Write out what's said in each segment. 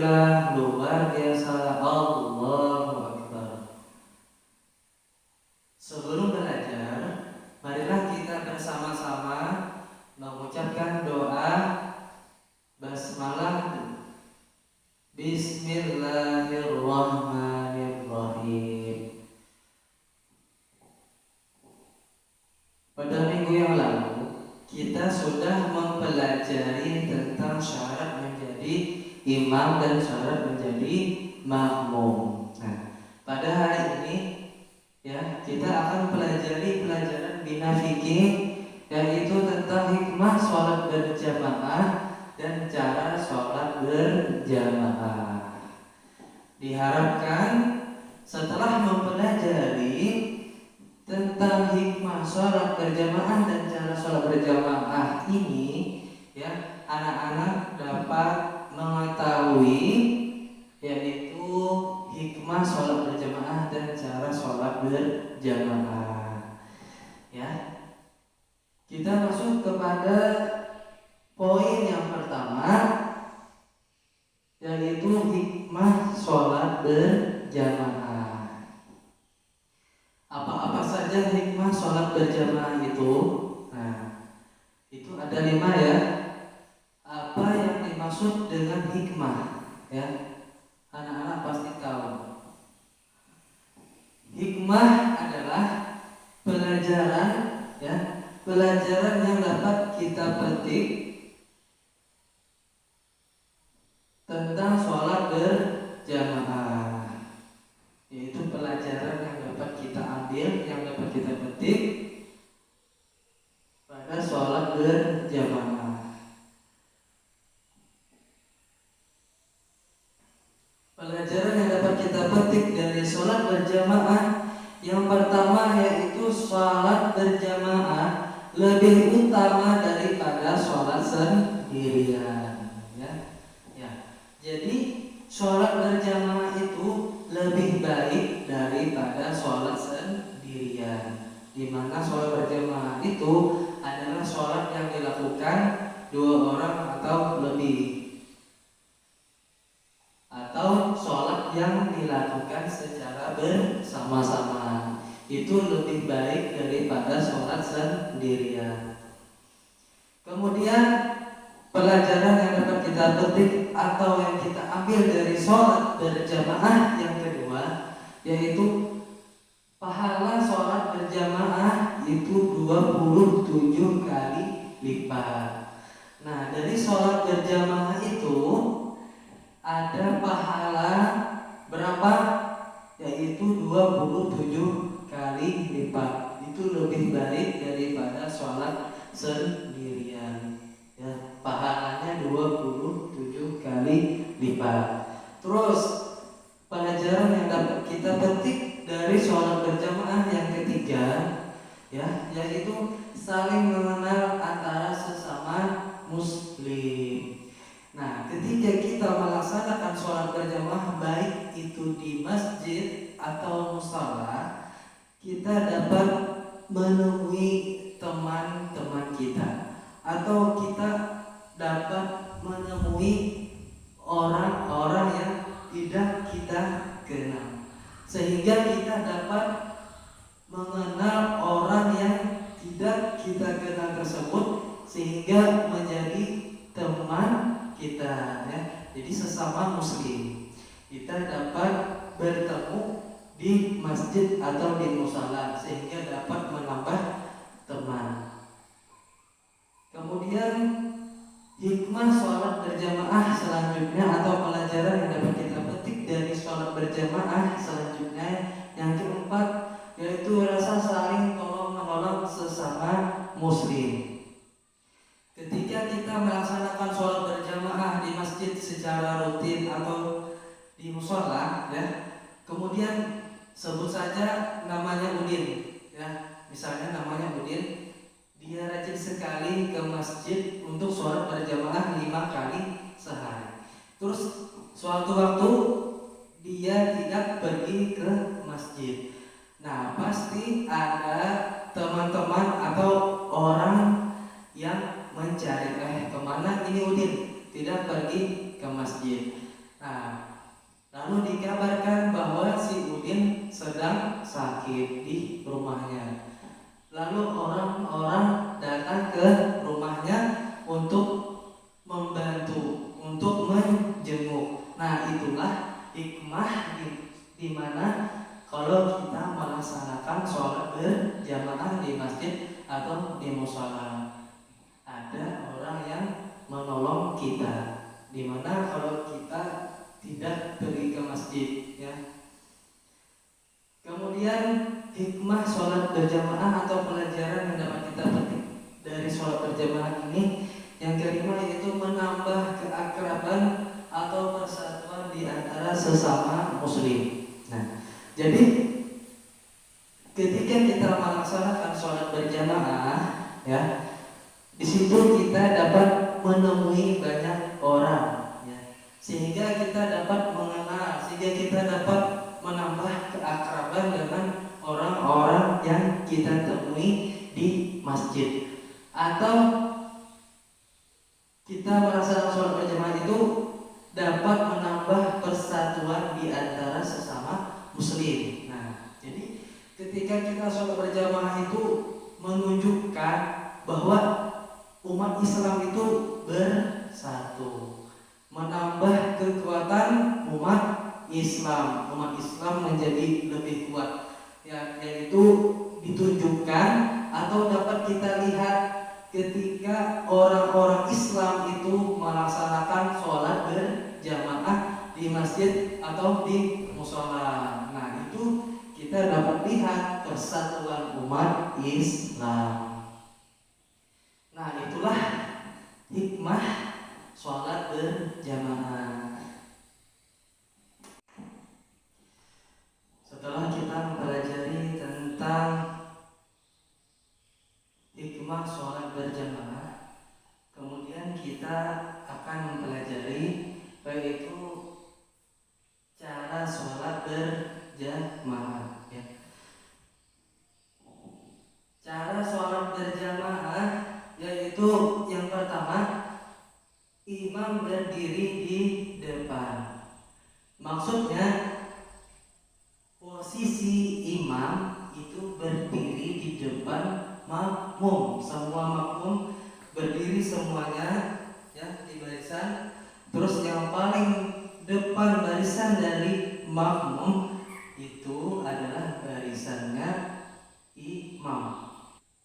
Alhamdulillah, luar biasa. Allahu Akbar. Sebelum belajar, marilah kita bersama-sama mengucapkan doa basmalah. Bismillahirrahmanirrahim. Pada minggu yang lalu kita sudah mempelajari tentang syarat menjadi imam dan syarat menjadi makmum. Nah, pada hari ini ya kita akan pelajari pelajaran bina fikih, yaitu tentang hikmah sholat berjamaah dan cara sholat berjamaah. Diharapkan setelah mempelajari tentang hikmah sholat berjamaah dan cara sholat berjamaah ini, ya, anak-anak dapat mengetahui yaitu hikmah sholat berjamaah dan cara sholat berjamaah. Ya, kita masuk kepada poin yang pertama, yaitu hikmah sholat berjamaah. Apa-apa saja hikmah sholat berjamaah itu? Nah, itu ada 5 ya. Apa yang dimaksud dengan hikmah? Ya, anak-anak pasti tahu. Hikmah adalah pelajaran, ya, pelajaran yang dapat kita petik tentang sholat berjamaah, yaitu pelajaran yang dapat kita ambil, yang dapat kita petik pada sholat berjamaah. Pelajaran yang dapat kita petik dari sholat berjamaah, yang pertama yaitu sholat berjamaah lebih utama daripada sholat sendirian. Jadi sholat berjamaah itu lebih baik daripada sholat sendirian. Di mana sholat berjamaah itu adalah sholat yang dilakukan 2 orang atau lebih, atau sholat yang dilakukan secara bersama-sama. Itu lebih baik daripada sholat sendirian. Kemudian pelajaran yang dapat kita petik atau yang kita ambil dari sholat berjamaah yang kedua, yaitu pahala sholat berjamaah itu 27 kali lipat. Nah, dari sholat berjamaah itu ada pahala berapa? Yaitu 27 kali lipat. Itu lebih baik daripada sholat sendirian. Ya, pahalanya 27 kali lipat. Terus pelajaran yang dapat kita petik dari sholat berjamaah yang ketiga, ya, yaitu saling mengenal antara sesama muslim. Nah, ketika kita melaksanakan sholat berjamaah, baik itu di masjid atau musala, kita dapat menemui teman-teman kita, atau kita dapat menemui orang-orang yang tidak kita kenal, sehingga kita dapat mengenal orang yang tidak kita kenal tersebut, sehingga menjadi teman kita, ya. Jadi sesama muslim kita dapat bertemu di masjid atau di musala, sehingga dapat menambah teman. Kemudian hikmah sholat berjamaah selanjutnya, atau pelajaran yang dapat kita petik dari sholat berjamaah selanjutnya, yang keempat, yaitu rasa saling tolong-menolong sesama muslim. Ketika kita melaksanakan sholat berjamaah di masjid secara rutin atau di mushola, ya, kemudian sebut saja namanya Udin, ya, misalnya namanya Udin. Dia rajin sekali ke masjid untuk sholat berjamaah 5 kali sehari. Terus suatu waktu dia tidak pergi ke masjid. Nah, pasti ada teman-teman atau orang yang mencari, kemana ini Udin tidak pergi ke masjid. Nah, lalu dikabarkan bahwa si Udin sedang sakit di rumahnya. Lalu orang-orang datang ke rumahnya untuk membantu, untuk menjenguk. Nah, itulah hikmah di mana kalau kita melaksanakan sholat berjamaah di masjid atau di mushola, ada orang yang menolong kita. Dimana kalau kita tidak pergi ke masjid, ya. Kemudian hikmah sholat berjamaah atau pelajaran yang dapat kita petik dari sholat berjamaah ini, yang kelima yaitu menambah keakraban atau persatuan di antara sesama muslim. Nah, jadi ketika kita melaksanakan sholat berjamaah, ya, di situ kita dapat menemui banyak orang, ya, sehingga kita dapat mengenal, sehingga kita dapat menambah keakraban dengan orang-orang yang kita temui di masjid. Atau kita melaksanakan sholat berjamaah itu dapat menambah persatuan di antara sesama muslim. Nah, jadi ketika kita sholat berjamaah itu menunjukkan bahwa umat Islam itu bersatu, menambah kekuatan umat Islam. Umat Islam menjadi lebih kuat, ya, yaitu ditunjukkan atau dapat kita lihat ketika orang-orang Islam itu melaksanakan sholat berjamaah di masjid atau di mushola. Nah, itu kita dapat lihat persatuan umat Islam. Nah, itulah hikmah sholat berjamaah. Setelah kita mempelajari tentang hikmah sholat berjamaah, kemudian kita akan mempelajari yaitu cara sholat berjamaah, ya. Cara sholat berjamaah yaitu yang pertama, imam berdiri di depan. Maksudnya posisi imam itu berdiri di depan makmum. Semua makmum berdiri semuanya, ya, di barisan. Terus yang paling depan barisan dari makmum itu adalah barisannya imam.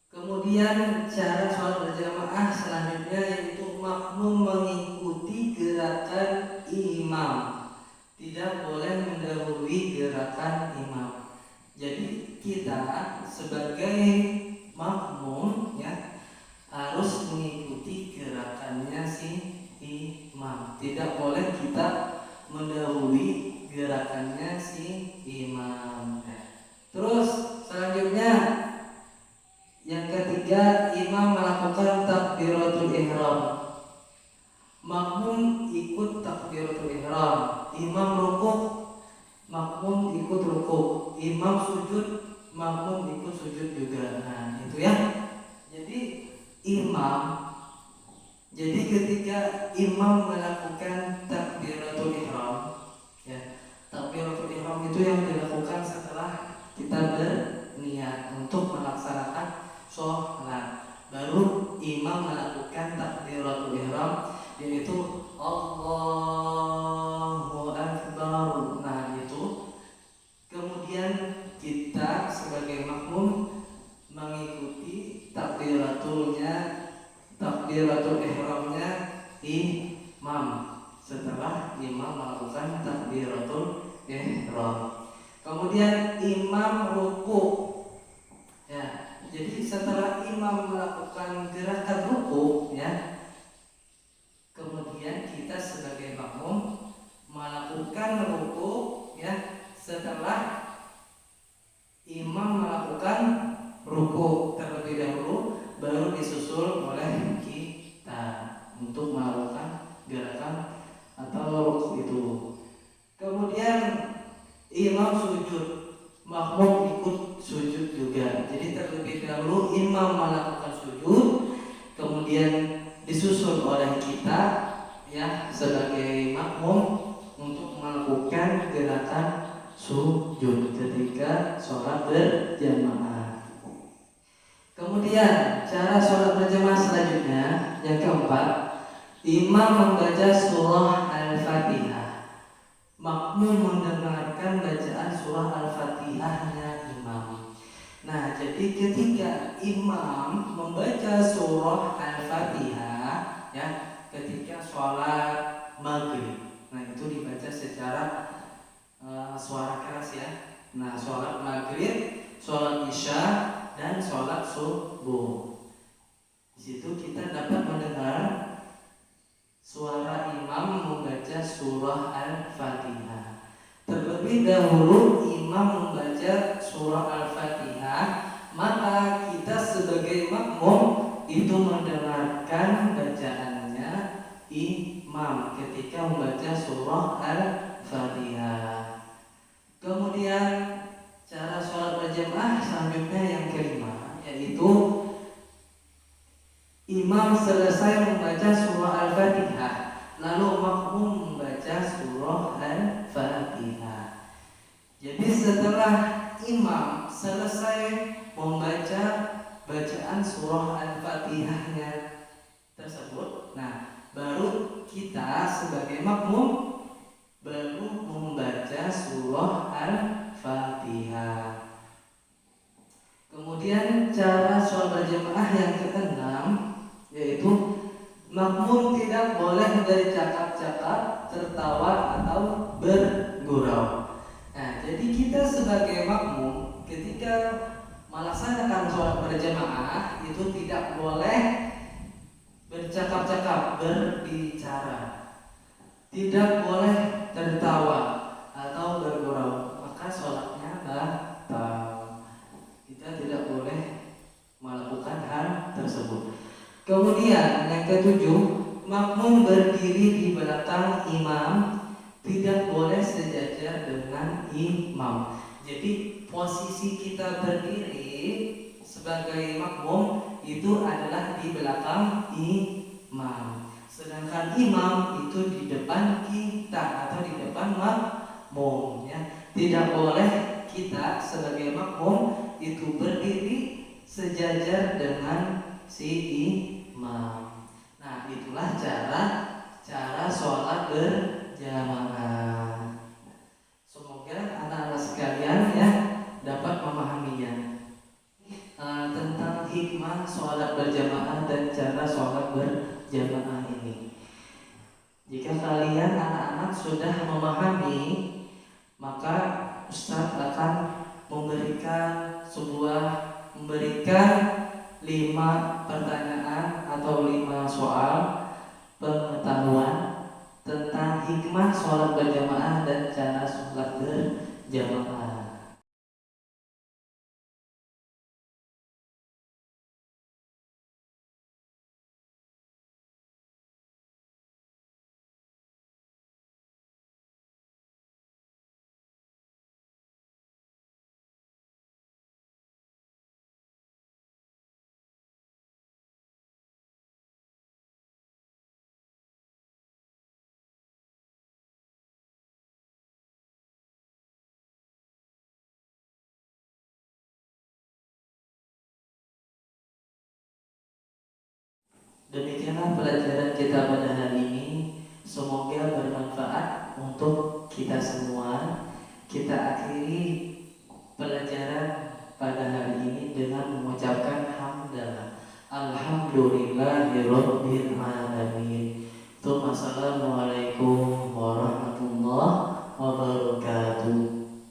Kemudian cara sholat berjamaah selanjutnya yaitu makmum mengikuti gerakan imam, tidak boleh mendahului gerakan imam. Jadi kita sebagai makmum, ya, harus mengikuti gerakannya si imam. Tidak boleh kita mendahului gerakannya si imam. Terus selanjutnya yang ketiga, imam melakukan takbiratul ihram. Makmum ikut takbiratul ihram. Imam rukuk, makmum ikut rukuk. Imam sujud, makmum ikut sujud juga. Nah, itu ya. Jadi ketika imam melakukan takbiratul ihram, ya, takbiratul ihram itu yang dilakukan setelah kita berniat untuk melaksanakan sholat. Baru imam melakukan takbiratul ihram, yaitu Allahu Akbar. Nah, itu kemudian kita sebagai makmum mengikuti takbiratul ihramnya imam setelah imam melakukan takbiratul ihram. Kemudian imam rukuk, ya. Jadi setelah imam melakukan gerakan rukuk, ya, kemudian kita sebagai makmum melakukan rukuk, ya, setelah imam melakukan rukuk terlebih dahulu, baru disusul oleh kita untuk melakukan gerakan atau rukuk itu. Kemudian imam sujud, makmum ikut sujud juga. Jadi terlebih dahulu imam melakukan sujud, kemudian disusul oleh kita, ya, sebagai makmum untuk sujud ketika sholat berjamaah. Kemudian cara sholat berjamaah selanjutnya yang keempat, imam membaca surah Al-Fatihah, makmum mendengarkan bacaan surah Al-Fatihahnya imam. Nah, jadi ketika imam membaca surah Al-Fatihah, ya, ketika sholat maghrib, nah itu dibaca secara suara keras ya. Nah, sholat maghrib, sholat isya, dan sholat subuh. Di situ kita dapat mendengar suara imam membaca surah Al-Fatihah. Terlebih dahulu imam membaca surah Al-Fatihah, maka kita sebagai makmum itu mendengarkan bacaannya imam ketika membaca surah Al-Fatihah. Kemudian cara sholat berjamaah selanjutnya yang kelima, yaitu imam selesai membaca surah Al-Fatihah, lalu makmum membaca surah Al-Fatihah. Jadi setelah imam selesai membaca bacaan surah Al-Fatihahnya tersebut, nah baru kita sebagai makmum baru membaca surah Al-Fatihah. Kemudian cara sholat berjamaah yang keenam, yaitu makmum tidak boleh bercakap-cakap, tertawa atau bergurau. Nah, jadi kita sebagai makmum ketika melaksanakan sholat berjamaah itu tidak boleh bercakap-cakap, berbicara, tidak boleh tertawa atau bergurau, maka sholatnya batal. Kita tidak boleh melakukan hal tersebut. Kemudian yang ketujuh, makmum berdiri di belakang imam, tidak boleh sejajar dengan imam. Jadi posisi kita berdiri sebagai makmum itu adalah di belakang imam, sedangkan imam itu di depan kita atau di depan makmum, ya. Tidak boleh kita sebagai makmum itu berdiri sejajar dengan si imam. Nah, itulah cara sholat berjamaah. Semoga anak-anak sekalian ya dapat memahaminya tentang hikmah sholat berjamaah dan cara sholat berjamaah ini. Jika kalian anak-anak sudah memahami, maka Ustaz akan memberikan 5 pertanyaan atau 5 soal pengetahuan tentang hikmah sholat berjamaah dan cara sholat berjamaah. Demikianlah pelajaran kita pada hari ini. Semoga bermanfaat untuk kita semua. Kita akhiri pelajaran pada hari ini dengan mengucapkan hamdalah. Alhamdulillahirabbil alamin. Assalamualaikum